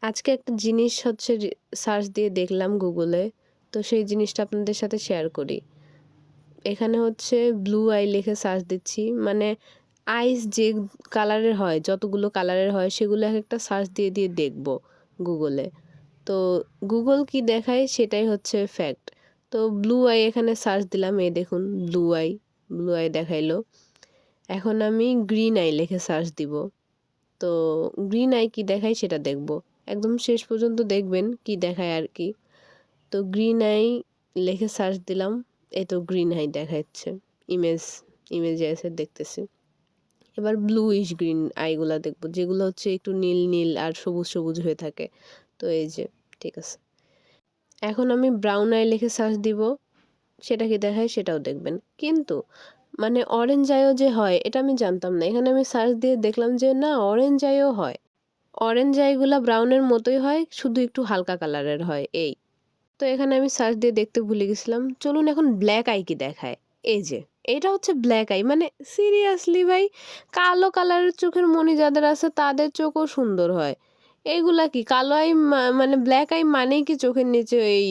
আজকে একটা জিনিস হচ্ছে সার্চ দিয়ে দেখলাম গুগলে। তো সেই জিনিসটা আপনাদের সাথে শেয়ার করি। এখানে হচ্ছে ব্লু আই লিখে সার্চ দিচ্ছি। মানে আইস যে কালারের হয়, যতগুলো কালারের হয় সেগুলো একেকটা সার্চ দিয়ে দেখব গুগলে। তো গুগল কি দেখায় সেটাই হচ্ছে ফ্যাক্ট। তো ব্লু আই এখানে সার্চ দিলাম, এই দেখুন ব্লু আই দেখাইলো। এখন আমি গ্রিন আই লিখে সার্চ দিব। তো গ্রিন আই কি দেখায় সেটা দেখব। একদম শেষ পর্যন্ত দেখবেন কি দেখায় আর কি। তো গ্রিন আই লিখে সার্চ দিলাম। এই তো গ্রিন আই দেখাচ্ছে। ইমেজ ইমেজে এসে দেখতেছি। এবার ব্লুইশ গ্রিন আইগুলা দেখব, যেগুলো হচ্ছে একটু নীল নীল আর সবুজ সবুজ হয়ে থাকে। তো এই যে, ঠিক আছে। এখন আমি ব্রাউন আই লিখে সার্চ দিব। সেটা কি দেখায় সেটাও দেখবেন। কিন্তু মানে অরেঞ্জ আইও যে হয় এটা আমি জানতাম না। এখানে আমি সার্চ দিয়ে দেখলাম যে না, অরেঞ্জ আইও হয়। অরেঞ্জ আইগুলা ব্রাউনের মতোই হয়, শুধু একটু হালকা কালারের হয় এই। তো এখানে আমি সার্চ দিয়ে দেখতে ভুলে গেছিলাম। চলুন এখন ব্ল্যাক আই কি দেখায়। এই যে, এটা হচ্ছে ব্ল্যাক আই। মানে সিরিয়াসলি ভাই, কালো কালারের চোখের মনি যাদের আছে তাদের চোখও সুন্দর হয়। এইগুলা কি কালো আই, মানে ব্ল্যাক আই মানেই কি চোখের নিচে এই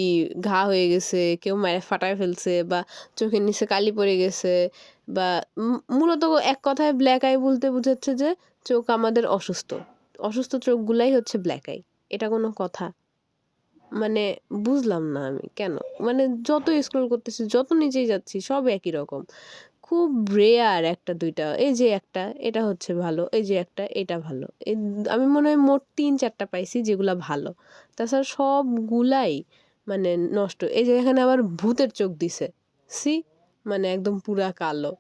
ঘা হয়ে গেছে, কেউ মারে ফাটায় ফেলছে, বা চোখের নিচে কালি পড়ে গেছে, বা মূলত এক কথায় ব্ল্যাক আই বলতে বোঝাচ্ছে যে চোখ আমাদের অসুস্থ। অসুস্থ চোখগুলাই হচ্ছে ব্ল্যাক আই। এটা কোনো কথা? মানে বুঝলাম না আমি কেন? মানে যত স্ক্রল করতেছি, যত নিচেই যাচ্ছি সব একই রকম। খুব রেয়ার ১ টা ২ টা। এই যে একটা, এটা হচ্ছে ভালো। এই যে একটা, এটা ভালো। আমি মনে হয় মোট ৩-৪ টা পাইছি যেগুলা ভালো। তাছাড়া সবগুলাই মানে নষ্ট। এই যে এখানে আবার ভূতের চোখ দিছে। ছি! মানে একদম পুরা কালো।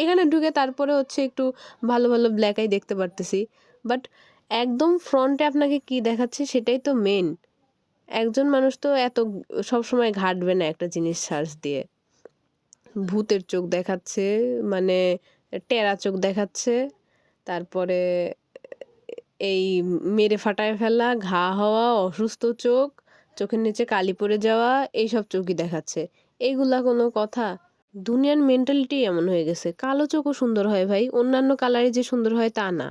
এখানে ঢুকে তারপরে হচ্ছে একটু ভালো ব্ল্যাক আই দেখতে পারতেছি। বাট একদম ফ্রন্টে আপনাকে কি দেখাচ্ছে সেটাই তো মেইন। একজন মানুষ তো এত সবসময় ঘাঁটবে না একটা জিনিস সার্চ দিয়ে। ভূতের চোখ দেখাচ্ছে, মানে টেরা চোখ দেখাচ্ছে। তারপরে এই মেরে ফাটায় ফেলা, ঘা হওয়া, অসুস্থ চোখ, চোখের নিচে কালি পড়ে যাওয়া, এইসব চোখই দেখাচ্ছে। এইগুলা কোনো কথা? দুনিয়ার মেন্টালিটি এমন হয়ে গেছে। কালো চোখও সুন্দর হয় ভাই। অন্যান্য কালারে যে সুন্দর হয় তা না।